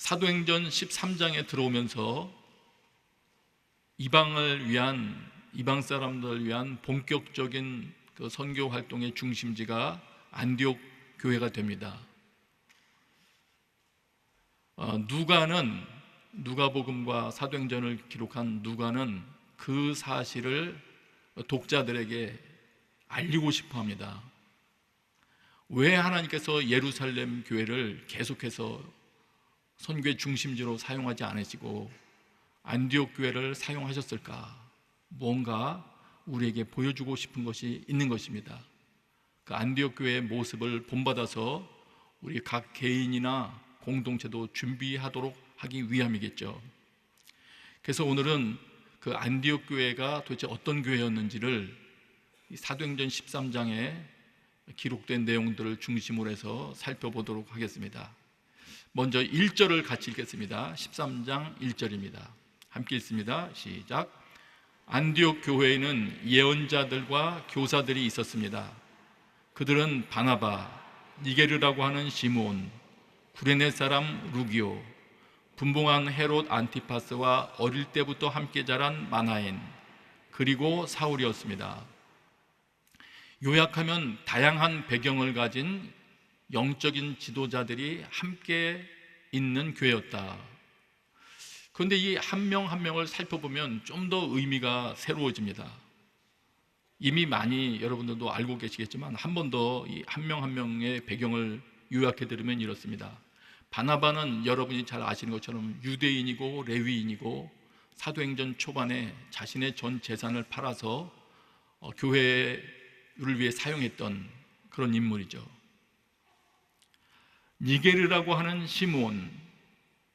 사도행전 13장에 들어오면서 이방 사람들을 위한 본격적인 그 선교 활동의 중심지가 안디옥 교회가 됩니다. 누가복음과 사도행전을 기록한 누가는 그 사실을 독자들에게 알리고 싶어 합니다. 왜 하나님께서 예루살렘 교회를 계속해서 선교의 중심지로 사용하지 않으시고 안디옥 교회를 사용하셨을까? 뭔가 우리에게 보여주고 싶은 것이 있는 것입니다. 그 안디옥 교회의 모습을 본받아서 우리 각 개인이나 공동체도 준비하도록 하기 위함이겠죠. 그래서 오늘은 그 안디옥 교회가 도대체 어떤 교회였는지를 사도행전 13장에 기록된 내용들을 중심으로 해서 살펴보도록 하겠습니다. 먼저 1절을 같이 읽겠습니다. 13장 1절입니다. 함께 읽습니다. 시작. 안디옥 교회에는 예언자들과 교사들이 있었습니다. 그들은 바나바, 니게르라고 하는 시므온, 구레네 사람 루기오, 분봉한 헤롯 안티파스와 어릴 때부터 함께 자란 마나엔, 그리고 사울이었습니다. 요약하면 다양한 배경을 가진 영적인 지도자들이 함께 있는 교회였다. 그런데 이 한 명 한 명을 살펴보면 좀 더 의미가 새로워집니다. 이미 많이 여러분들도 알고 계시겠지만 한 번 더 이 한 명 한 명의 배경을 요약해 드리면 이렇습니다. 바나바는 여러분이 잘 아시는 것처럼 유대인이고 레위인이고 사도행전 초반에 자신의 전 재산을 팔아서 교회를 위해 사용했던 그런 인물이죠. 니게르라고 하는 시므온,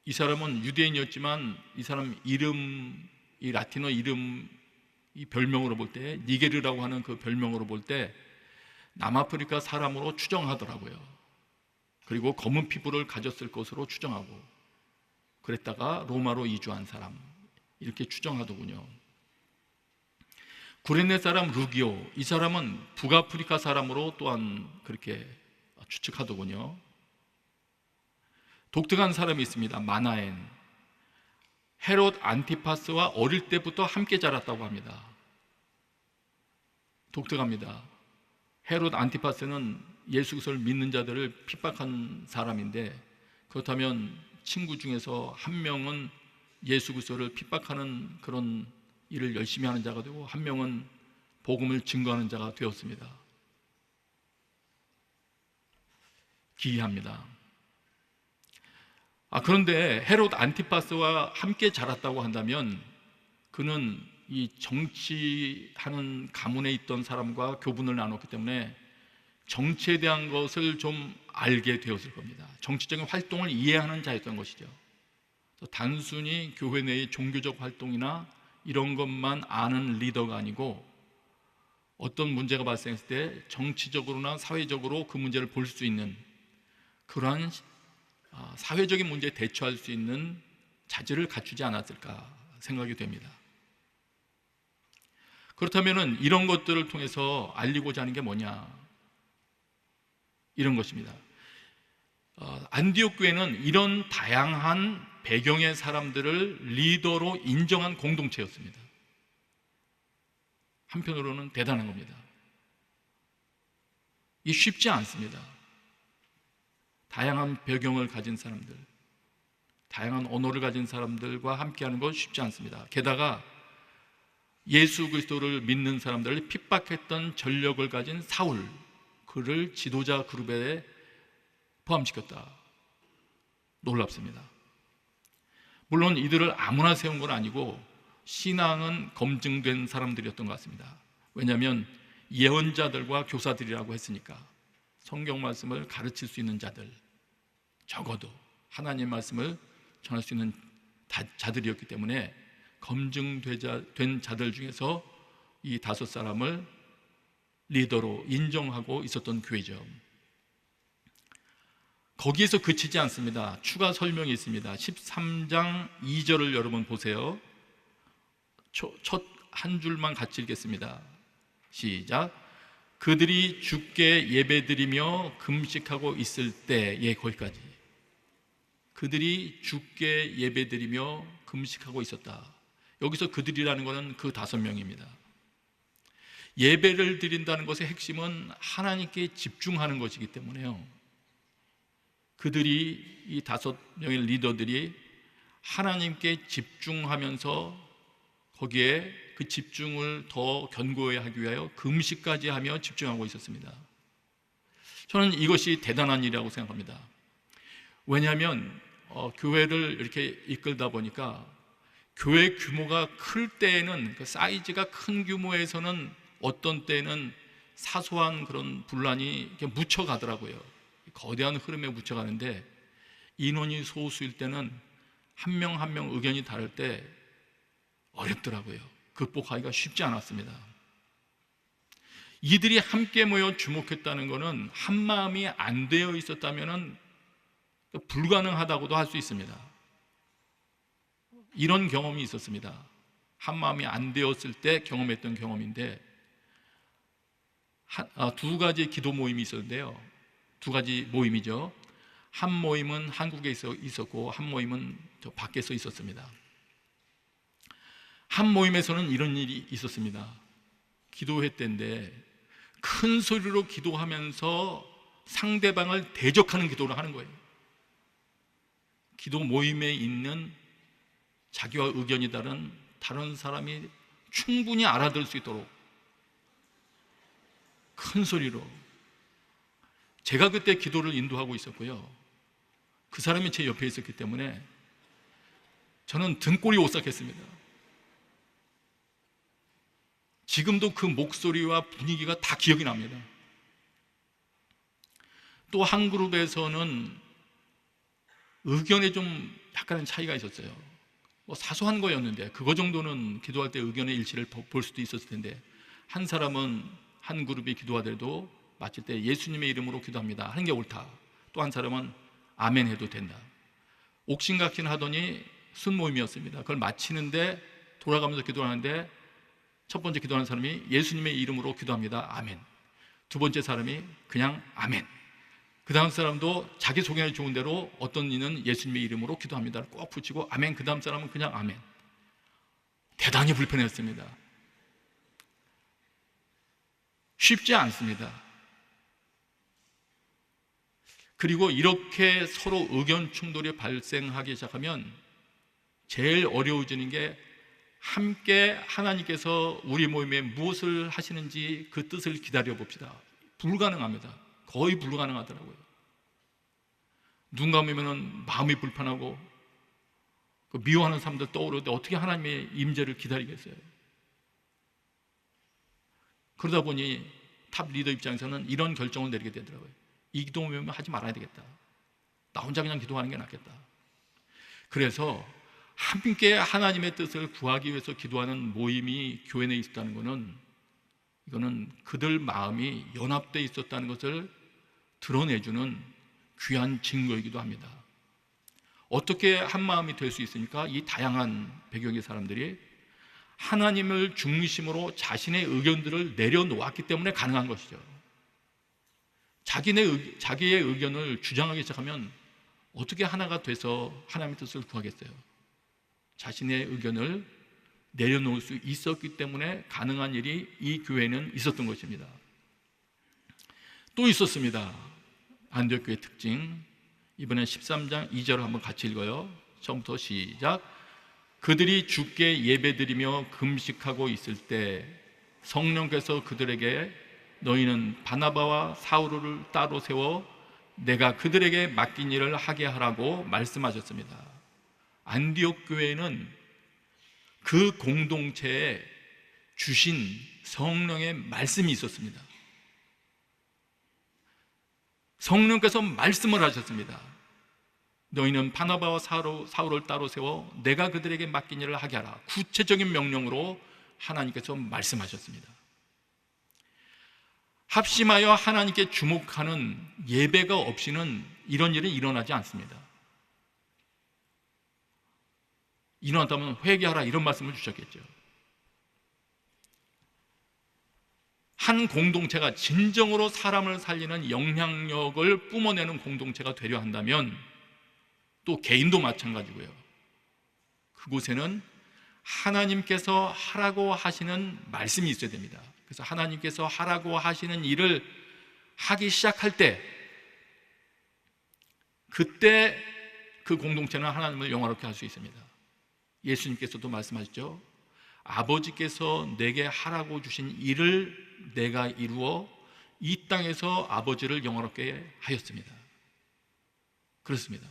이 사람은 유대인이었지만 이 사람 이름, 이 라틴어 이름, 이 별명으로 볼 때, 니게르라고 하는 그 별명으로 볼 때 남아프리카 사람으로 추정하더라고요. 그리고 검은 피부를 가졌을 것으로 추정하고, 그랬다가 로마로 이주한 사람, 이렇게 추정하더군요. 구레네 사람 루기오, 이 사람은 북아프리카 사람으로 또한 그렇게 추측하더군요. 독특한 사람이 있습니다. 마나엔, 헤롯 안티파스와 어릴 때부터 함께 자랐다고 합니다. 독특합니다. 헤롯 안티파스는 예수 그리스도를 믿는 자들을 핍박한 사람인데, 그렇다면 친구 중에서 한 명은 예수 그리스도를 핍박하는 그런 일을 열심히 하는 자가 되고 한 명은 복음을 증거하는 자가 되었습니다. 기이합니다. 그런데 헤롯 안티파스와 함께 자랐다고 한다면 그는 이 정치하는 가문에 있던 사람과 교분을 나눴기 때문에 정치에 대한 것을 좀 알게 되었을 겁니다. 정치적인 활동을 이해하는 자였던 것이죠. 단순히 교회 내의 종교적 활동이나 이런 것만 아는 리더가 아니고 어떤 문제가 발생했을 때 정치적으로나 사회적으로 그 문제를 볼 수 있는 그러한 사회적인 문제에 대처할 수 있는 자질을 갖추지 않았을까 생각이 됩니다. 그렇다면 이런 것들을 통해서 알리고자 하는 게 뭐냐? 이런 것입니다. 안디옥 교회는 이런 다양한 배경의 사람들을 리더로 인정한 공동체였습니다. 한편으로는 대단한 겁니다. 이 쉽지 않습니다. 다양한 배경을 가진 사람들, 다양한 언어를 가진 사람들과 함께하는 것 쉽지 않습니다. 게다가 예수 그리스도를 믿는 사람들을 핍박했던 전력을 가진 사울, 그를 지도자 그룹에 포함시켰다. 놀랍습니다. 물론 이들을 아무나 세운 건 아니고 신앙은 검증된 사람들이었던 것 같습니다. 왜냐하면 예언자들과 교사들이라고 했으니까 성경 말씀을 가르칠 수 있는 자들, 적어도 하나님 말씀을 전할 수 있는 자들이었기 때문에 검증된 자들 중에서 이 5사람을 리더로 인정하고 있었던 교회죠. 거기에서 그치지 않습니다. 추가 설명이 있습니다. 13장 2절을 여러분 보세요. 첫 한 줄만 같이 읽겠습니다. 시작. 그들이 주께 예배드리며 금식하고 있을 때, 거기까지. 그들이 주께 예배드리며 금식하고 있었다. 여기서 그들이라는 것은 그 5명입니다. 예배를 드린다는 것의 핵심은 하나님께 집중하는 것이기 때문에요, 그들이, 이 5명의 리더들이 하나님께 집중하면서 거기에 그 집중을 더 견고히 하기 위하여 금식까지 하며 집중하고 있었습니다. 저는 이것이 대단한 일이라고 생각합니다. 왜냐하면 교회를 이렇게 이끌다 보니까 교회 규모가 클 때에는, 그 사이즈가 큰 규모에서는 어떤 때는 사소한 그런 분란이 이렇게 묻혀가더라고요. 거대한 흐름에 묻혀가는데, 인원이 소수일 때는 한 명 한 명 의견이 다를 때 어렵더라고요. 극복하기가 쉽지 않았습니다. 이들이 함께 모여 주목했다는 것은 한 마음이 안 되어 있었다면 불가능하다고도 할 수 있습니다. 이런 경험이 있었습니다. 한 마음이 안 되었을 때 경험했던 경험인데, 2가지 기도 모임이 있었는데요, 2가지 모임이죠. 한 모임은 한국에 있었고 한 모임은 저 밖에서 있었습니다. 한 모임에서는 이런 일이 있었습니다. 기도회 때인데 큰 소리로 기도하면서 상대방을 대적하는 기도를 하는 거예요. 기도 모임에 있는 자기와 의견이 다른 사람이 충분히 알아들을 수 있도록 큰 소리로. 제가 그때 기도를 인도하고 있었고요, 그 사람이 제 옆에 있었기 때문에 저는 등골이 오싹했습니다. 지금도 그 목소리와 분위기가 다 기억이 납니다. 또 한 그룹에서는 의견에 좀 약간의 차이가 있었어요. 사소한 거였는데 그거 정도는 기도할 때 의견의 일치를 볼 수도 있었을 텐데, 한 사람은, 한 그룹이 기도하더라도 마칠 때 예수님의 이름으로 기도합니다 하는 게 옳다. 또 한 사람은 아멘 해도 된다. 옥신각신 하더니 순모임이었습니다. 그걸 마치는데 돌아가면서 기도하는데, 첫 번째 기도하는 사람이 예수님의 이름으로 기도합니다, 아멘. 두 번째 사람이 그냥 아멘. 그 다음 사람도 자기 소개가 좋은 대로 어떤 이는 예수님의 이름으로 기도합니다를 꼭 붙이고 아멘. 그 다음 사람은 그냥 아멘. 대단히 불편했습니다. 쉽지 않습니다. 그리고 이렇게 서로 의견 충돌이 발생하기 시작하면 제일 어려워지는 게, 함께 하나님께서 우리 모임에 무엇을 하시는지 그 뜻을 기다려 봅시다. 불가능합니다. 거의 불가능하더라고요. 눈 감으면 마음이 불편하고 미워하는 사람들 떠오르는데 어떻게 하나님의 임재를 기다리겠어요? 그러다 보니 탑 리더 입장에서는 이런 결정을 내리게 되더라고요. 이 기도 모임은 하지 말아야 되겠다. 나 혼자 그냥 기도하는 게 낫겠다. 그래서 함께 하나님의 뜻을 구하기 위해서 기도하는 모임이 교회 내에 있었다는 것은, 이거는 그들 마음이 연합되어 있었다는 것을 드러내주는 귀한 증거이기도 합니다. 어떻게 한 마음이 될 수 있으니까? 이 다양한 배경의 사람들이 하나님을 중심으로 자신의 의견들을 내려놓았기 때문에 가능한 것이죠. 자기의 의견을 주장하기 시작하면 어떻게 하나가 돼서 하나님의 뜻을 구하겠어요? 자신의 의견을 내려놓을 수 있었기 때문에 가능한 일이 이 교회는 있었던 것입니다. 또 있었습니다. 안디옥교회의 특징. 이번엔 13장 2절을 한번 같이 읽어요. 처음부터 시작. 그들이 주께 예배드리며 금식하고 있을 때 성령께서 그들에게 너희는 바나바와 사울을 따로 세워 내가 그들에게 맡긴 일을 하게 하라고 말씀하셨습니다. 안디옥 교회는 그 공동체에 주신 성령의 말씀이 있었습니다. 성령께서 말씀을 하셨습니다. 너희는 바나바와 사울을 따로 세워 내가 그들에게 맡긴 일을 하게 하라. 구체적인 명령으로 하나님께서 말씀하셨습니다. 합심하여 하나님께 주목하는 예배가 없이는 이런 일은 일어나지 않습니다. 일어났다면 회개하라 이런 말씀을 주셨겠죠. 한 공동체가 진정으로 사람을 살리는 영향력을 뿜어내는 공동체가 되려 한다면 또 개인도 마찬가지고요. 그곳에는 하나님께서 하라고 하시는 말씀이 있어야 됩니다. 그래서 하나님께서 하라고 하시는 일을 하기 시작할 때, 그때 그 공동체는 하나님을 영화롭게 할 수 있습니다. 예수님께서도 말씀하셨죠. 아버지께서 내게 하라고 주신 일을 내가 이루어 이 땅에서 아버지를 영화롭게 하였습니다. 그렇습니다.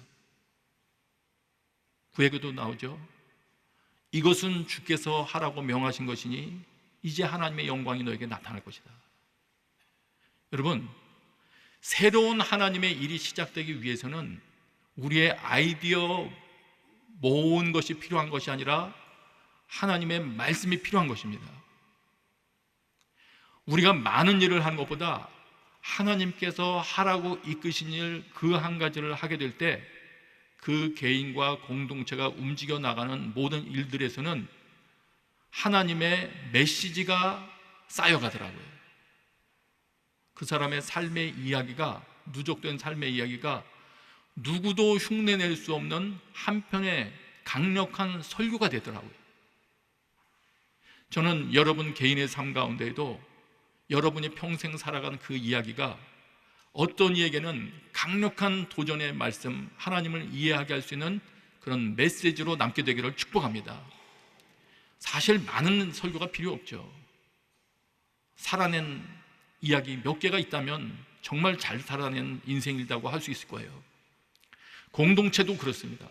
구약에도 나오죠. 이것은 주께서 하라고 명하신 것이니 이제 하나님의 영광이 너에게 나타날 것이다. 여러분, 새로운 하나님의 일이 시작되기 위해서는 우리의 아이디어 모은 것이 필요한 것이 아니라 하나님의 말씀이 필요한 것입니다. 우리가 많은 일을 하는 것보다 하나님께서 하라고 이끄신 일 그 한 가지를 하게 될 때 그 개인과 공동체가 움직여 나가는 모든 일들에서는 하나님의 메시지가 쌓여가더라고요. 그 사람의 삶의 이야기가, 누적된 삶의 이야기가 누구도 흉내낼 수 없는 한편의 강력한 설교가 되더라고요. 저는 여러분 개인의 삶 가운데에도 여러분이 평생 살아가는 그 이야기가 어떤 이에게는 강력한 도전의 말씀, 하나님을 이해하게 할 수 있는 그런 메시지로 남게 되기를 축복합니다. 사실 많은 설교가 필요 없죠. 살아낸 이야기 몇 개가 있다면 정말 잘 살아낸 인생이라고 할 수 있을 거예요. 공동체도 그렇습니다.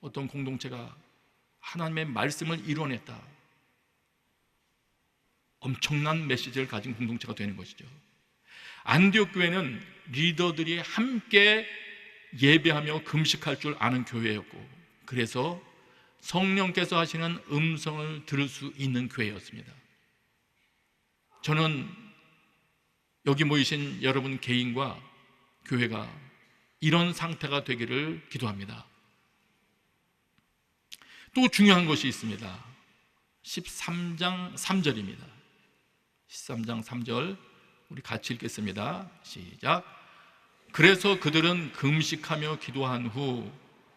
어떤 공동체가 하나님의 말씀을 이뤄냈다, 엄청난 메시지를 가진 공동체가 되는 것이죠. 안디옥 교회는 리더들이 함께 예배하며 금식할 줄 아는 교회였고, 그래서 성령께서 하시는 음성을 들을 수 있는 교회였습니다. 저는 여기 모이신 여러분 개인과 교회가 이런 상태가 되기를 기도합니다. 또 중요한 것이 있습니다. 13장 3절입니다. 13장 3절 우리 같이 읽겠습니다. 시작. 그래서 그들은 금식하며 기도한 후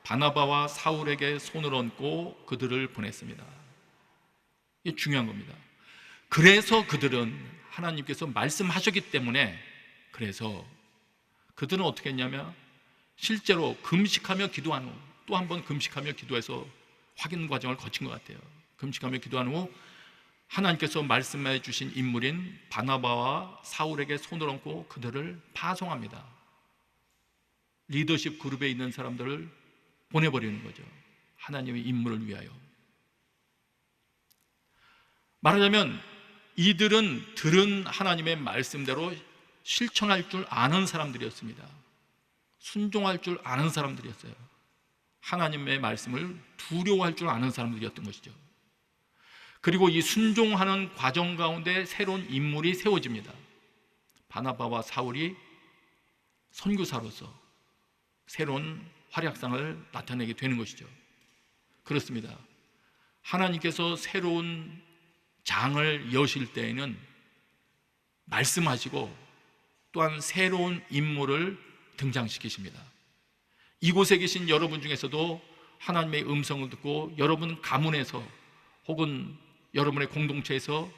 바나바와 사울에게 손을 얹고 그들을 보냈습니다. 이게 중요한 겁니다. 그래서 그들은, 하나님께서 말씀하셨기 때문에, 그래서 그들은 어떻게 했냐면 실제로 금식하며 기도한 후, 또 한 번 금식하며 기도해서 확인 과정을 거친 것 같아요. 금식하며 기도한 후 하나님께서 말씀해 주신 인물인 바나바와 사울에게 손을 얹고 그들을 파송합니다. 리더십 그룹에 있는 사람들을 보내버리는 거죠. 하나님의 임무를 위하여. 말하자면 이들은 들은 하나님의 말씀대로 실천할 줄 아는 사람들이었습니다. 순종할 줄 아는 사람들이었어요. 하나님의 말씀을 두려워할 줄 아는 사람들이었던 것이죠. 그리고 이 순종하는 과정 가운데 새로운 인물이 세워집니다. 바나바와 사울이 선교사로서 새로운 활약상을 나타내게 되는 것이죠. 그렇습니다. 하나님께서 새로운 장을 여실 때에는 말씀하시고 또한 새로운 인물을 등장시키십니다. 이곳에 계신 여러분 중에서도 하나님의 음성을 듣고 여러분 가문에서 혹은 여러분의 공동체에서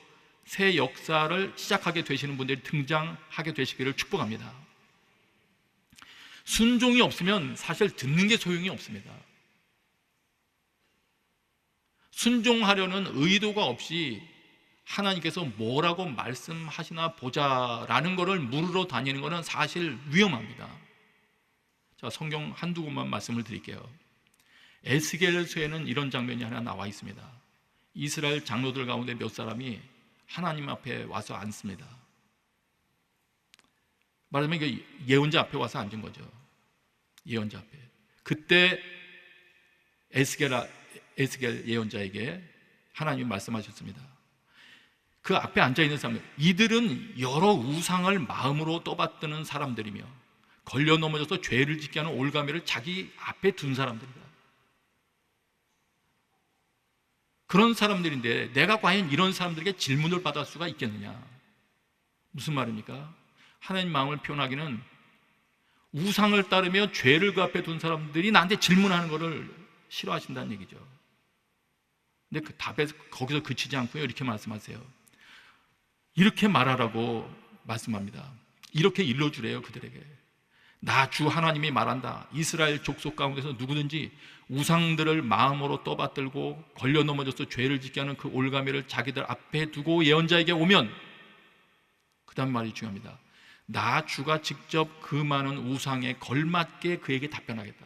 새 역사를 시작하게 되시는 분들이 등장하게 되시기를 축복합니다. 순종이 없으면 사실 듣는 게 소용이 없습니다. 순종하려는 의도가 없이 하나님께서 뭐라고 말씀하시나 보자라는 것을 물으러 다니는 것은 사실 위험합니다. 자, 성경 한두 곳만 말씀을 드릴게요. 에스겔서에는 이런 장면이 하나 나와 있습니다. 이스라엘 장로들 가운데 몇 사람이 하나님 앞에 와서 앉습니다. 말하자면 예언자 앞에 와서 앉은 거죠. 예언자 앞에. 그때 에스겔 예언자에게 하나님이 말씀하셨습니다. 그 앞에 앉아있는 사람들, 이들은 여러 우상을 마음으로 떠받드는 사람들이며 걸려 넘어져서 죄를 짓게 하는 올가미를 자기 앞에 둔 사람들이다. 그런 사람들인데 내가 과연 이런 사람들에게 질문을 받을 수가 있겠느냐? 무슨 말입니까? 하나님 마음을 표현하기는 우상을 따르며 죄를 그 앞에 둔 사람들이 나한테 질문하는 것을 싫어하신다는 얘기죠. 근데 그 답에서 거기서 그치지 않고요, 이렇게 말씀하세요. 이렇게 말하라고 말씀합니다. 이렇게 일러주래요, 그들에게. 나 주 하나님이 말한다. 이스라엘 족속 가운데서 누구든지 우상들을 마음으로 떠받들고 걸려 넘어져서 죄를 짓게 하는 그 올가미를 자기들 앞에 두고 예언자에게 오면, 그 다음 말이 중요합니다. 나 주가 직접 그 많은 우상에 걸맞게 그에게 답변하겠다.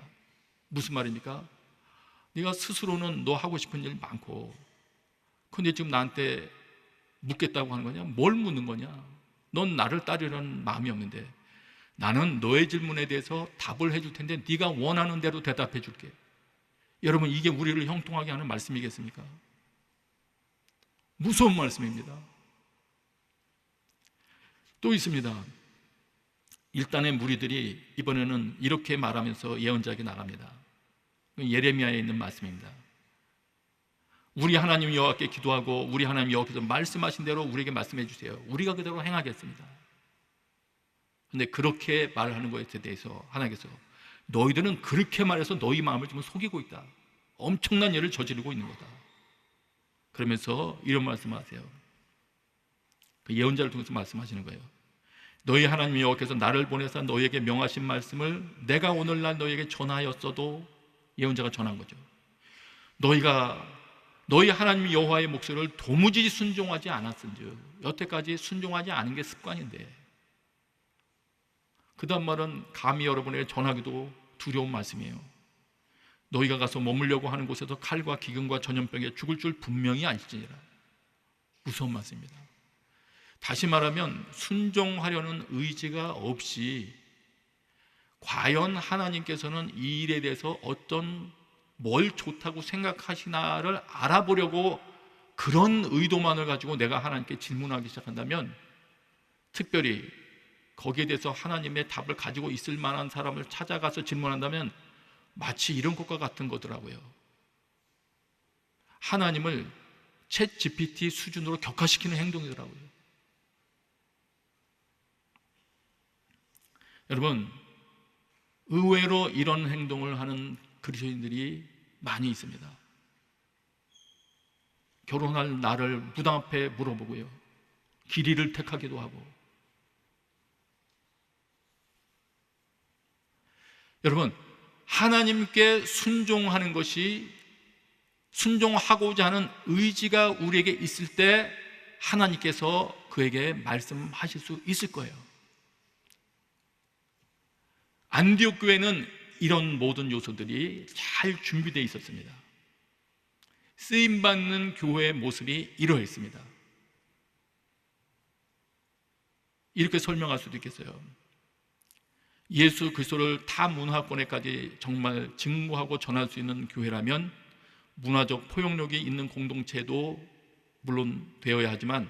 무슨 말입니까? 네가 스스로는 너 하고 싶은 일 많고, 근데 지금 나한테 묻겠다고 하는 거냐? 뭘 묻는 거냐? 넌 나를 따르려는 마음이 없는데 나는 너의 질문에 대해서 답을 해줄 텐데 네가 원하는 대로 대답해 줄게. 여러분, 이게 우리를 형통하게 하는 말씀이겠습니까? 무서운 말씀입니다. 또 있습니다. 일단의 무리들이 이번에는 이렇게 말하면서 예언자에게 나갑니다. 예레미야에 있는 말씀입니다. 우리 하나님 여호와께 기도하고 우리 하나님 여호와께서 말씀하신 대로 우리에게 말씀해 주세요. 우리가 그대로 행하겠습니다. 그런데 그렇게 말하는 것에 대해서 하나님께서 너희들은 그렇게 말해서 너희 마음을 지금 속이고 있다. 엄청난 일을 저지르고 있는 거다. 그러면서 이런 말씀하세요. 그 예언자를 통해서 말씀하시는 거예요. 너희 하나님 여호와께서 나를 보내서 너희에게 명하신 말씀을 내가 오늘날 너희에게 전하였어도, 예언자가 전한 거죠. 너희 하나님 여호와의 목소리를 도무지 순종하지 않았은즉, 여태까지 순종하지 않은 게 습관인데, 그 다음 말은 감히 여러분에게 전하기도 두려운 말씀이에요. 너희가 가서 머물려고 하는 곳에서 칼과 기근과 전염병에 죽을 줄 분명히 알지니라. 무서운 말씀입니다. 다시 말하면 순종하려는 의지가 없이 과연 하나님께서는 이 일에 대해서 뭘 좋다고 생각하시나를 알아보려고 그런 의도만을 가지고 내가 하나님께 질문하기 시작한다면, 특별히 거기에 대해서 하나님의 답을 가지고 있을 만한 사람을 찾아가서 질문한다면 마치 이런 것과 같은 거더라고요. 하나님을 챗 GPT 수준으로 격화시키는 행동이더라고요. 여러분, 의외로 이런 행동을 하는 그리스도인들이 많이 있습니다. 결혼할 날을 무당 앞에 물어보고요, 길이를 택하기도 하고. 여러분, 하나님께 순종하는 것이, 순종하고자 하는 의지가 우리에게 있을 때 하나님께서 그에게 말씀하실 수 있을 거예요. 안디옥 교회는 이런 모든 요소들이 잘 준비되어 있었습니다. 쓰임받는 교회의 모습이 이러했습니다. 이렇게 설명할 수도 있겠어요. 예수 그리스도를 타 문화권에까지 정말 증거하고 전할 수 있는 교회라면 문화적 포용력이 있는 공동체도 물론 되어야 하지만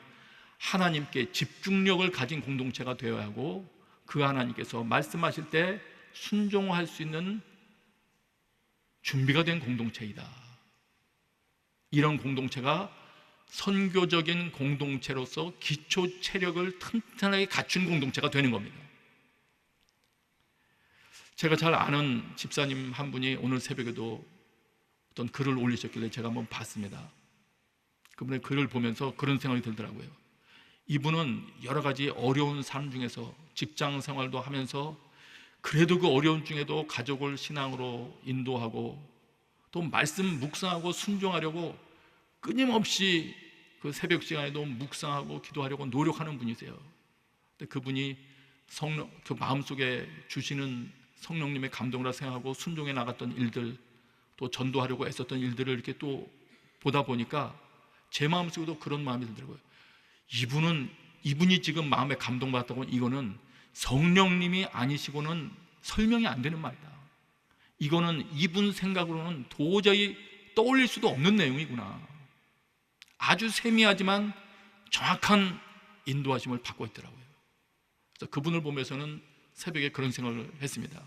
하나님께 집중력을 가진 공동체가 되어야 하고, 그 하나님께서 말씀하실 때 순종할 수 있는 준비가 된 공동체이다. 이런 공동체가 선교적인 공동체로서 기초 체력을 튼튼하게 갖춘 공동체가 되는 겁니다. 제가 잘 아는 집사님 한 분이 오늘 새벽에도 어떤 글을 올리셨길래 제가 한번 봤습니다. 그분의 글을 보면서 그런 생각이 들더라고요. 이분은 여러 가지 어려운 삶 중에서 직장 생활도 하면서 그래도 그 어려운 중에도 가족을 신앙으로 인도하고 또 말씀 묵상하고 순종하려고 끊임없이 그 새벽 시간에도 묵상하고 기도하려고 노력하는 분이세요. 근데 그분이 그 마음속에 주시는 성령님의 감동이라 생각하고 순종해 나갔던 일들, 또 전도하려고 애썼던 일들을 이렇게 또 보다 보니까 제 마음속에도 그런 마음이 들더라고요. 이분이 지금 마음에 감동받았다고, 이거는 성령님이 아니시고는 설명이 안 되는 말이다. 이거는 이분 생각으로는 도저히 떠올릴 수도 없는 내용이구나. 아주 세미하지만 정확한 인도하심을 받고 있더라고요. 그래서 그분을 보면서는 새벽에 그런 생각을 했습니다.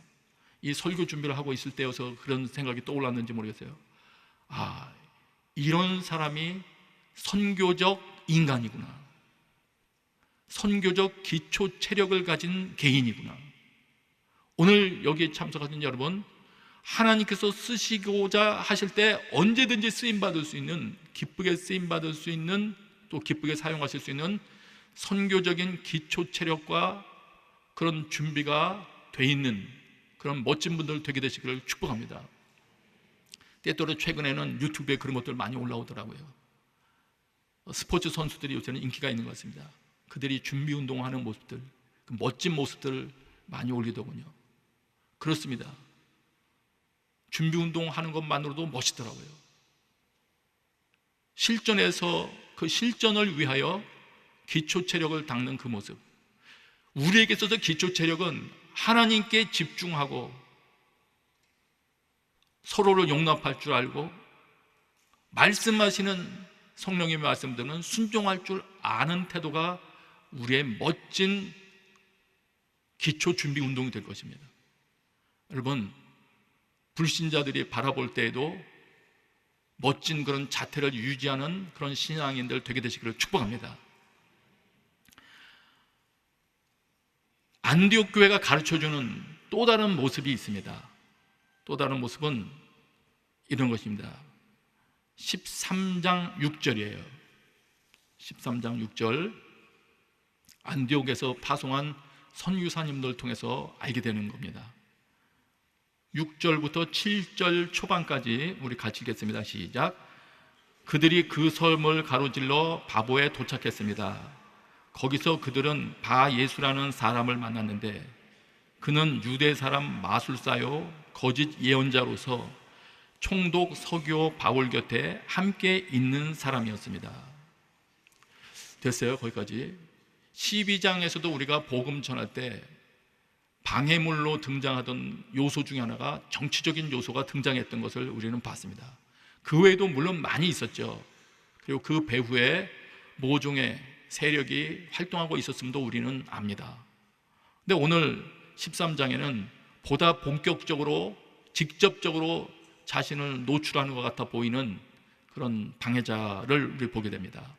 이 설교 준비를 하고 있을 때여서 그런 생각이 떠올랐는지 모르겠어요. 이런 사람이 선교적 인간이구나. 선교적 기초 체력을 가진 개인이구나. 오늘 여기에 참석하신 여러분, 하나님께서 쓰시고자 하실 때 언제든지 쓰임받을 수 있는, 기쁘게 쓰임받을 수 있는, 또 기쁘게 사용하실 수 있는 선교적인 기초 체력과 그런 준비가 돼 있는 그런 멋진 분들 되게 되시기를 축복합니다. 때때로 최근에는 유튜브에 그런 것들 많이 올라오더라고요. 스포츠 선수들이 요새는 인기가 있는 것 같습니다. 그들이 준비 운동하는 모습들, 그 멋진 모습들을 많이 올리더군요. 그렇습니다. 준비 운동하는 것만으로도 멋있더라고요. 실전에서 그 실전을 위하여 기초 체력을 닦는 그 모습, 우리에게 있어서 기초 체력은 하나님께 집중하고 서로를 용납할 줄 알고 말씀하시는 성령님의 말씀들은 순종할 줄 아는 태도가 우리의 멋진 기초 준비 운동이 될 것입니다. 여러분, 불신자들이 바라볼 때에도 멋진 그런 자태를 유지하는 그런 신앙인들 되게 되시기를 축복합니다. 안디옥 교회가 가르쳐주는 또 다른 모습이 있습니다. 또 다른 모습은 이런 것입니다. 13장 6절이에요. 13장 6절, 안디옥에서 파송한 선교사님들 통해서 알게 되는 겁니다. 6절부터 7절 초반까지 우리 같이 읽겠습니다. 시작. 그들이 그 섬을 가로질러 바보에 도착했습니다. 거기서 그들은 바 예수라는 사람을 만났는데 그는 유대 사람 마술사요 거짓 예언자로서 총독 서교 바울 곁에 함께 있는 사람이었습니다. 됐어요? 거기까지. 12장에서도 우리가 복음 전할 때 방해물로 등장하던 요소 중에 하나가 정치적인 요소가 등장했던 것을 우리는 봤습니다. 그 외에도 물론 많이 있었죠. 그리고 그 배후에 모종의 세력이 활동하고 있었음도 우리는 압니다. 근데 오늘 13장에는 보다 본격적으로 직접적으로 자신을 노출하는 것 같아 보이는 그런 방해자를 우리 보게 됩니다.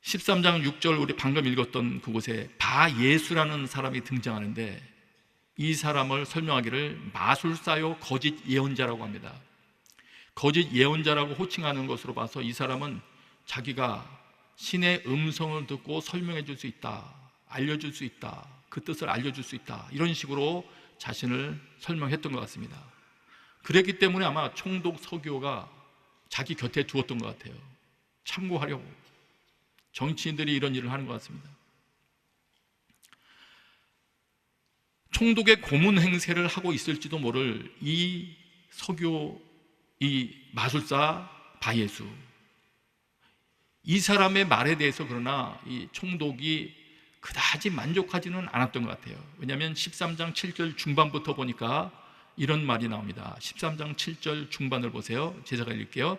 13장 6절 우리 방금 읽었던 그곳에 바 예수라는 사람이 등장하는데 이 사람을 설명하기를 마술사요 거짓 예언자라고 합니다. 거짓 예언자라고 호칭하는 것으로 봐서 이 사람은 자기가 신의 음성을 듣고 설명해 줄 수 있다, 알려줄 수 있다, 그 뜻을 알려줄 수 있다, 이런 식으로 자신을 설명했던 것 같습니다. 그랬기 때문에 아마 총독 서교가 자기 곁에 두었던 것 같아요. 참고하려고. 정치인들이 이런 일을 하는 것 같습니다. 총독의 고문 행세를 하고 있을지도 모를 이 서교, 이 마술사 바예수, 이 사람의 말에 대해서 그러나 이 총독이 그다지 만족하지는 않았던 것 같아요. 왜냐하면 13장 7절 중반부터 보니까 이런 말이 나옵니다. 13장 7절 중반을 보세요. 제자가 읽을게요.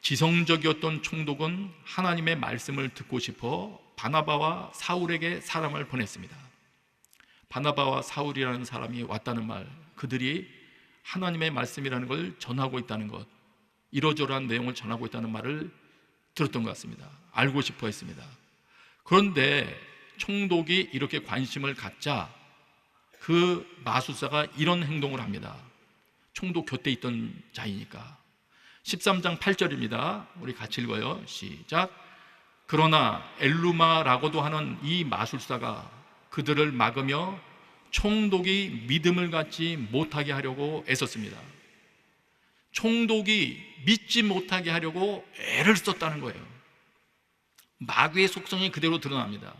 지성적이었던 총독은 하나님의 말씀을 듣고 싶어 바나바와 사울에게 사람을 보냈습니다. 바나바와 사울이라는 사람이 왔다는 말, 그들이 하나님의 말씀이라는 걸 전하고 있다는 것, 이러저러한 내용을 전하고 있다는 말을 들었던 것 같습니다. 알고 싶어 했습니다. 그런데 총독이 이렇게 관심을 갖자 그 마술사가 이런 행동을 합니다. 총독 곁에 있던 자이니까. 13장 8절입니다. 우리 같이 읽어요. 시작. 그러나 엘루마라고도 하는 이 마술사가 그들을 막으며 총독이 믿음을 갖지 못하게 하려고 애썼습니다. 총독이 믿지 못하게 하려고 애를 썼다는 거예요. 마귀의 속성이 그대로 드러납니다.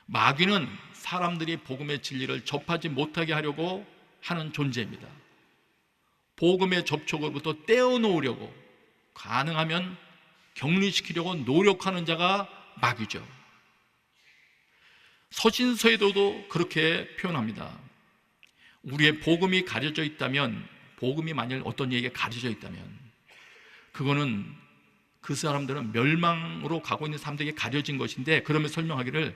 마귀는 사람들이 복음의 진리를 접하지 못하게 하려고 하는 존재입니다. 복음의 접촉으로부터 떼어놓으려고, 가능하면 격리시키려고 노력하는 자가 마귀죠. 서신서에도 그렇게 표현합니다. 우리의 복음이 가려져 있다면, 복음이 만일 어떤 이에게 가려져 있다면 그거는 그 사람들은 멸망으로 가고 있는 사람들에게 가려진 것인데, 그러면 설명하기를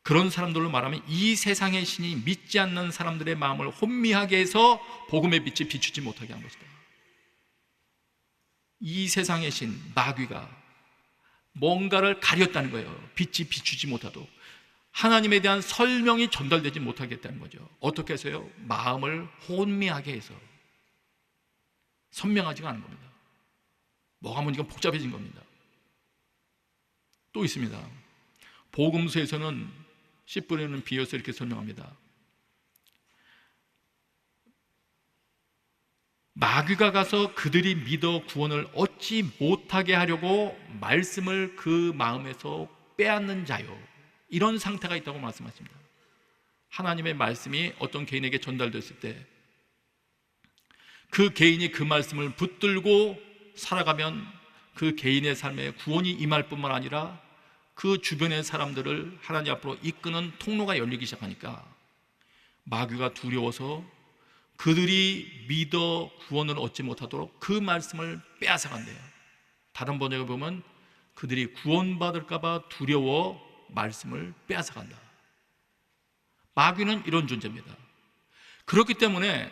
그런 사람들로 말하면 이 세상의 신이 믿지 않는 사람들의 마음을 혼미하게 해서 복음의 빛이 비추지 못하게 한 것이다. 이 세상의 신, 마귀가 뭔가를 가렸다는 거예요. 빛이 비추지 못하도록. 하나님에 대한 설명이 전달되지 못하겠다는 거죠. 어떻게 해서요? 마음을 혼미하게 해서. 선명하지가 않은 겁니다. 뭐가 문제가 복잡해진 겁니다. 또 있습니다. 복음서에서는 씨 뿌리는 비유에서 이렇게 설명합니다. 마귀가 가서 그들이 믿어 구원을 얻지 못하게 하려고 말씀을 그 마음에서 빼앗는 자요, 이런 상태가 있다고 말씀하십니다. 하나님의 말씀이 어떤 개인에게 전달됐을 때 그 개인이 그 말씀을 붙들고 살아가면 그 개인의 삶에 구원이 임할 뿐만 아니라 그 주변의 사람들을 하나님 앞으로 이끄는 통로가 열리기 시작하니까 마귀가 두려워서 그들이 믿어 구원을 얻지 못하도록 그 말씀을 빼앗아간대요. 다른 번역에 보면 그들이 구원받을까 봐 두려워 말씀을 빼앗아간다. 마귀는 이런 존재입니다. 그렇기 때문에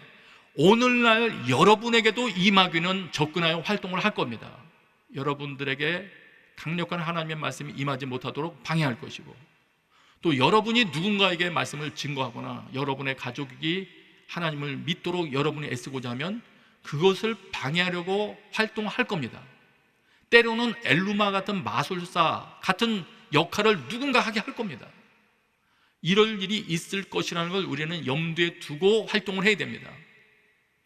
오늘날 여러분에게도 이 마귀는 접근하여 활동을 할 겁니다. 여러분들에게 강력한 하나님의 말씀이 임하지 못하도록 방해할 것이고, 또 여러분이 누군가에게 말씀을 증거하거나 여러분의 가족이 하나님을 믿도록 여러분이 애쓰고자 하면 그것을 방해하려고 활동할 겁니다. 때로는 엘루마 같은 마술사 같은 역할을 누군가 하게 할 겁니다. 이럴 일이 있을 것이라는 걸 우리는 염두에 두고 활동을 해야 됩니다.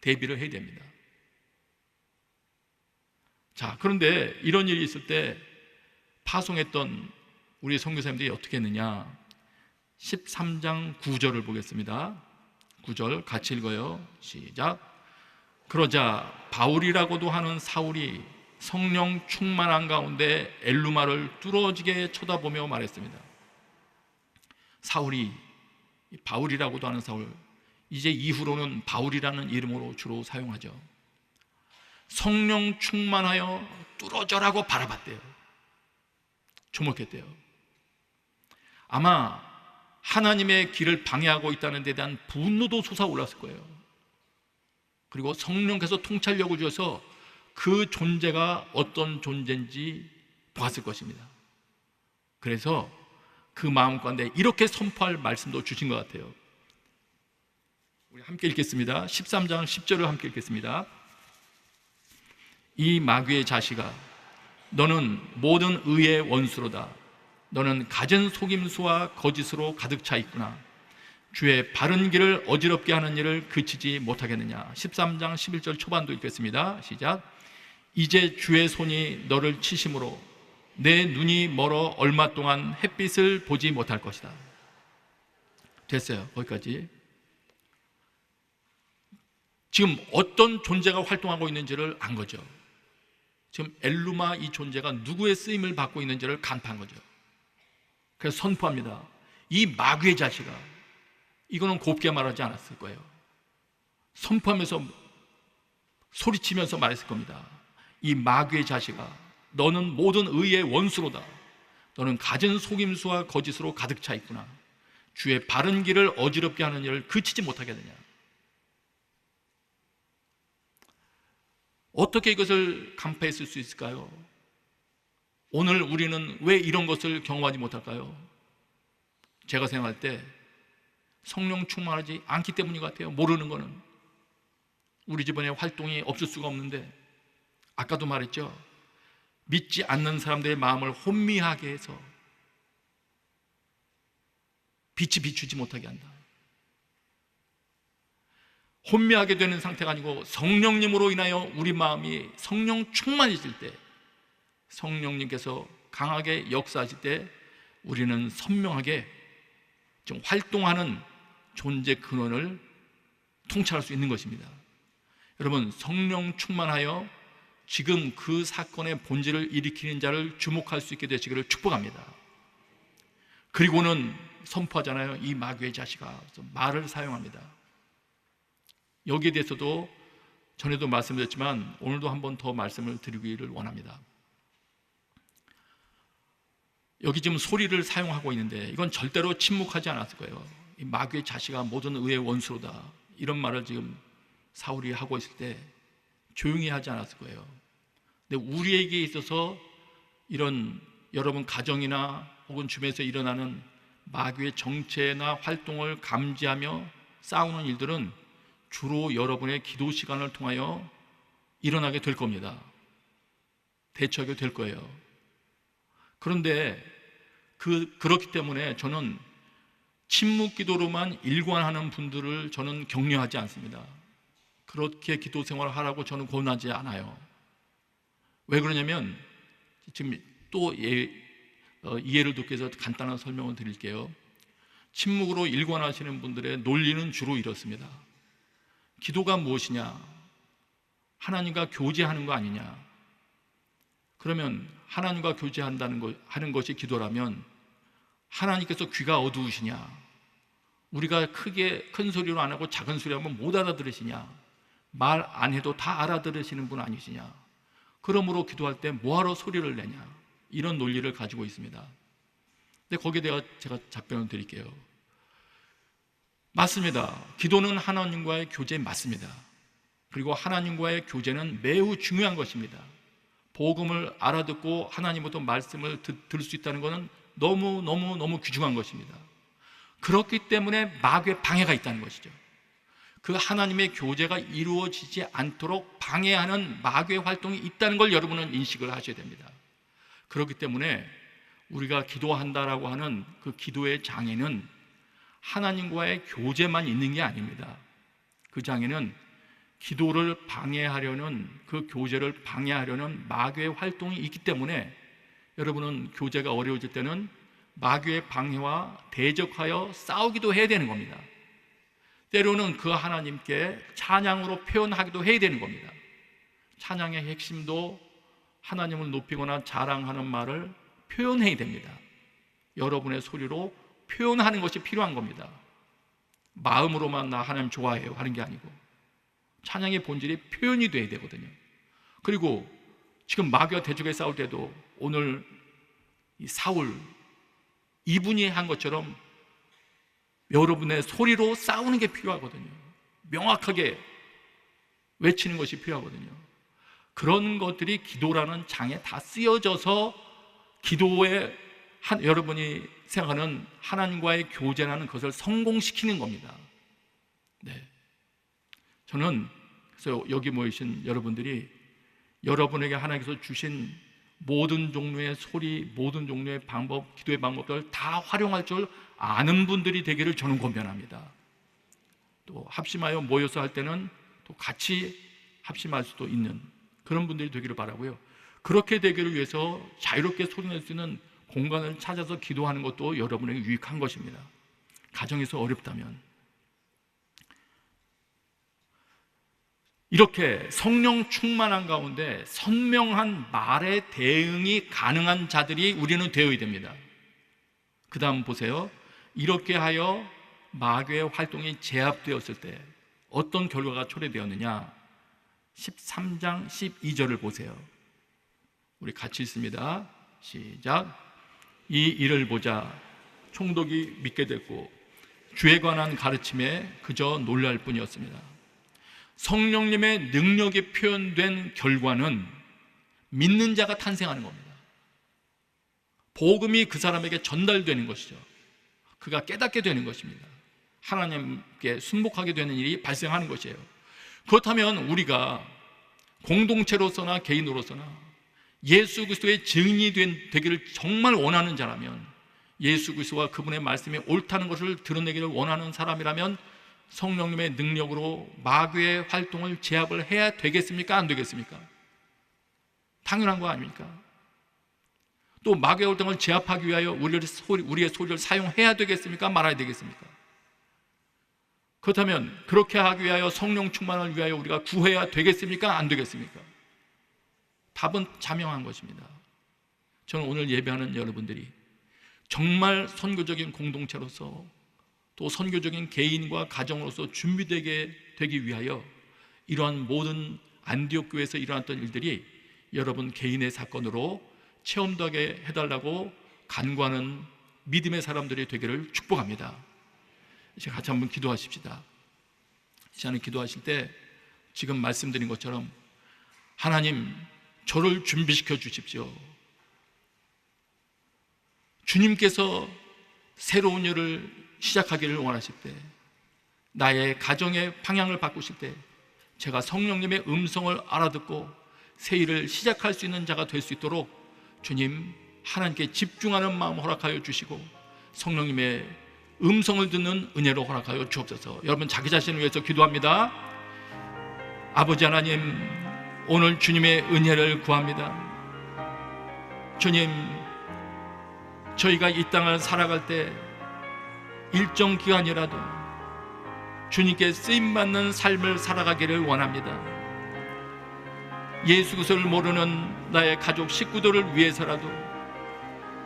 대비를 해야 됩니다. 자, 그런데 이런 일이 있을 때 파송했던 우리 선교사님들이 어떻게 했느냐? 13장 9절을 보겠습니다. 9절 같이 읽어요. 시작. 그러자 바울이라고도 하는 사울이 성령 충만한 가운데 엘루마를 뚫어지게 쳐다보며 말했습니다. 사울이, 바울이라고도 하는 사울, 이제 이후로는 바울이라는 이름으로 주로 사용하죠. 성령 충만하여 뚫어져라고 바라봤대요. 주목했대요. 아마 하나님의 길을 방해하고 있다는 데 대한 분노도 솟아올랐을 거예요. 그리고 성령께서 통찰력을 주셔서 그 존재가 어떤 존재인지 보았을 것입니다. 그래서 그 마음 가운데 이렇게 선포할 말씀도 주신 것 같아요. 우리 함께 읽겠습니다. 13장 10절을 함께 읽겠습니다. 이 마귀의 자식아, 너는 모든 의의 원수로다. 너는 갖은 속임수와 거짓으로 가득 차 있구나. 주의 바른 길을 어지럽게 하는 일을 그치지 못하겠느냐. 13장 11절 초반도 읽겠습니다. 시작. 이제 주의 손이 너를 치심으로 내 눈이 멀어 얼마 동안 햇빛을 보지 못할 것이다. 됐어요. 거기까지. 지금 어떤 존재가 활동하고 있는지를 안 거죠. 지금 엘루마 이 존재가 누구의 쓰임을 받고 있는지를 간파한 거죠. 그래서 선포합니다. 이 마귀의 자식아, 이거는 곱게 말하지 않았을 거예요. 선포하면서 소리치면서 말했을 겁니다. 이 마귀의 자식아, 너는 모든 의의 원수로다. 너는 갖은 속임수와 거짓으로 가득 차 있구나. 주의 바른 길을 어지럽게 하는 일을 그치지 못하겠느냐. 어떻게 이것을 간파했을 수 있을까요? 오늘 우리는 왜 이런 것을 경험하지 못할까요? 제가 생각할 때 성령 충만하지 않기 때문인 것 같아요. 모르는 거는. 우리 집안에 활동이 없을 수가 없는데, 아까도 말했죠. 믿지 않는 사람들의 마음을 혼미하게 해서 빛이 비추지 못하게 한다. 혼미하게 되는 상태가 아니고 성령님으로 인하여 우리 마음이 성령 충만해질 때, 성령님께서 강하게 역사하실 때 우리는 선명하게 좀 활동하는 존재 근원을 통찰할 수 있는 것입니다. 여러분, 성령 충만하여 지금 그 사건의 본질을 일으키는 자를 주목할 수 있게 되시기를 축복합니다. 그리고는 선포하잖아요. 이 마귀의 자식아, 말을 사용합니다. 여기에 대해서도 전에도 말씀드렸지만 오늘도 한 번 더 말씀을 드리기를 원합니다. 여기 지금 소리를 사용하고 있는데 이건 절대로 침묵하지 않았을 거예요. 이 마귀의 자식아 모든 의의 원수로다, 이런 말을 지금 사울이 하고 있을 때 조용히 하지 않았을 거예요. 근데 우리에게 있어서 이런 여러분 가정이나 혹은 주변에서 일어나는 마귀의 정체나 활동을 감지하며 싸우는 일들은 주로 여러분의 기도 시간을 통하여 일어나게 될 겁니다. 대처하게 될 거예요. 그런데 그렇기 때문에 저는 침묵 기도로만 일관하는 분들을 저는 격려하지 않습니다. 그렇게 기도 생활을 하라고 저는 권하지 않아요. 왜 그러냐면 지금 또 이해를 돕기 위해서 간단한 설명을 드릴게요. 침묵으로 일관하시는 분들의 논리는 주로 이렇습니다. 기도가 무엇이냐? 하나님과 교제하는 거 아니냐? 그러면 하나님과 하는 것이 기도라면 하나님께서 귀가 어두우시냐? 우리가 큰 소리로 안 하고 작은 소리 하면 못 알아들으시냐? 말 안 해도 다 알아들으시는 분 아니시냐? 그러므로 기도할 때 뭐하러 소리를 내냐? 이런 논리를 가지고 있습니다. 근데 거기에 대해 제가 답변을 드릴게요. 맞습니다. 기도는 하나님과의 교제 맞습니다. 그리고 하나님과의 교제는 매우 중요한 것입니다. 복음을 알아듣고 하나님부터 말씀을 들을 수 있다는 것은 너무 귀중한 것입니다. 그렇기 때문에 마귀의 방해가 있다는 것이죠. 그 하나님의 교제가 이루어지지 않도록 방해하는 마귀의 활동이 있다는 걸 여러분은 인식을 하셔야 됩니다. 그렇기 때문에 우리가 기도한다라고 하는 그 기도의 장애는 하나님과의 교제만 있는 게 아닙니다. 그 장애는 기도를 방해하려는, 그 교제를 방해하려는 마귀의 활동이 있기 때문에 여러분은 교제가 어려워질 때는 마귀의 방해와 대적하여 싸우기도 해야 되는 겁니다. 때로는 그 하나님께 찬양으로 표현하기도 해야 되는 겁니다. 찬양의 핵심도 하나님을 높이거나 자랑하는 말을 표현해야 됩니다. 여러분의 소리로 표현하는 것이 필요한 겁니다. 마음으로만 나 하나님 좋아해요 하는 게 아니고 찬양의 본질이 표현이 돼야 되거든요. 그리고 지금 마귀와 대적에 싸울 때도 오늘 이 사울 이분이 한 것처럼 여러분의 소리로 싸우는 게 필요하거든요. 명확하게 외치는 것이 필요하거든요. 그런 것들이 기도라는 장에 다 쓰여져서 기도에 여러분이 생각하는 하나님과의 교제라는 것을 성공시키는 겁니다. 네. 저는 그래서 여기 모이신 여러분들이 여러분에게 하나님께서 주신 모든 종류의 소리, 모든 종류의 방법, 기도의 방법들을 다 활용할 줄 아는 분들이 되기를 저는 권면합니다. 또 합심하여 모여서 할 때는 또 같이 합심할 수도 있는 그런 분들이 되기를 바라고요. 그렇게 되기를 위해서 자유롭게 소리낼 수 있는 공간을 찾아서 기도하는 것도 여러분에게 유익한 것입니다. 가정에서 어렵다면 이렇게 성령 충만한 가운데 선명한 말의 대응이 가능한 자들이 우리는 되어야 됩니다. 그 다음 보세요. 이렇게 하여 마귀의 활동이 제압되었을 때 어떤 결과가 초래되었느냐? 13장 12절을 보세요. 우리 같이 읽습니다. 시작. 이 일을 보자 총독이 믿게 됐고 주에 관한 가르침에 그저 놀랄 뿐이었습니다. 성령님의 능력이 표현된 결과는 믿는 자가 탄생하는 겁니다. 복음이 그 사람에게 전달되는 것이죠. 그가 깨닫게 되는 것입니다. 하나님께 순복하게 되는 일이 발생하는 것이에요. 그렇다면 우리가 공동체로서나 개인으로서나 예수 그리스도의 증인이 되기를 정말 원하는 자라면, 예수 그리스도와 그분의 말씀이 옳다는 것을 드러내기를 원하는 사람이라면 성령님의 능력으로 마귀의 활동을 제압을 해야 되겠습니까? 안 되겠습니까? 당연한 거 아닙니까? 또 마귀의 활동을 제압하기 위하여 우리의 소리를 사용해야 되겠습니까? 말아야 되겠습니까? 그렇다면 그렇게 하기 위하여 성령 충만을 위하여 우리가 구해야 되겠습니까? 안 되겠습니까? 답은 자명한 것입니다. 저는 오늘 예배하는 여러분들이 정말 선교적인 공동체로서 또 선교적인 개인과 가정으로서 준비되게 되기 위하여 이러한 모든 안디옥 교회에서 일어났던 일들이 여러분 개인의 사건으로 체험도 하게 해달라고 간구하는 믿음의 사람들이 되기를 축복합니다. 이제 같이 한번 기도하십시다. 이 시간에 기도하실 때 지금 말씀드린 것처럼 하나님 저를 준비시켜 주십시오. 주님께서 새로운 일을 시작하기를 원하실 때, 나의 가정의 방향을 바꾸실 때 제가 성령님의 음성을 알아듣고 새 일을 시작할 수 있는 자가 될 수 있도록 주님, 하나님께 집중하는 마음 허락하여 주시고 성령님의 음성을 듣는 은혜로 허락하여 주옵소서. 여러분, 자기 자신을 위해서 기도합니다. 아버지 하나님, 오늘 주님의 은혜를 구합니다. 주님, 저희가 이 땅을 살아갈 때 일정 기간이라도 주님께 쓰임받는 삶을 살아가기를 원합니다. 예수 그리스도를 모르는 나의 가족 식구들을 위해서라도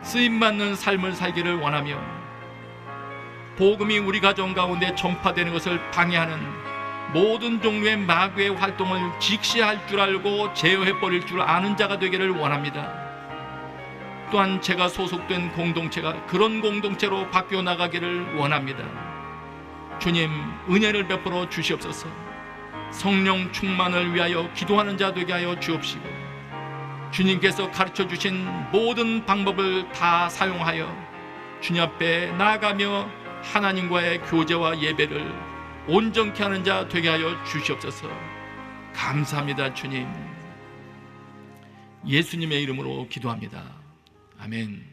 쓰임받는 삶을 살기를 원하며, 복음이 우리 가정 가운데 전파되는 것을 방해하는 모든 종류의 마귀의 활동을 직시할 줄 알고 제어해버릴 줄 아는 자가 되기를 원합니다. 또한 제가 소속된 공동체가 그런 공동체로 바뀌어 나가기를 원합니다. 주님, 은혜를 베풀어 주시옵소서. 성령 충만을 위하여 기도하는 자 되게 하여 주옵시고, 주님께서 가르쳐 주신 모든 방법을 다 사용하여 주님 앞에 나아가며 하나님과의 교제와 예배를 온전케 하는 자 되게 하여 주시옵소서. 감사합니다. 주님, 예수님의 이름으로 기도합니다. 아멘.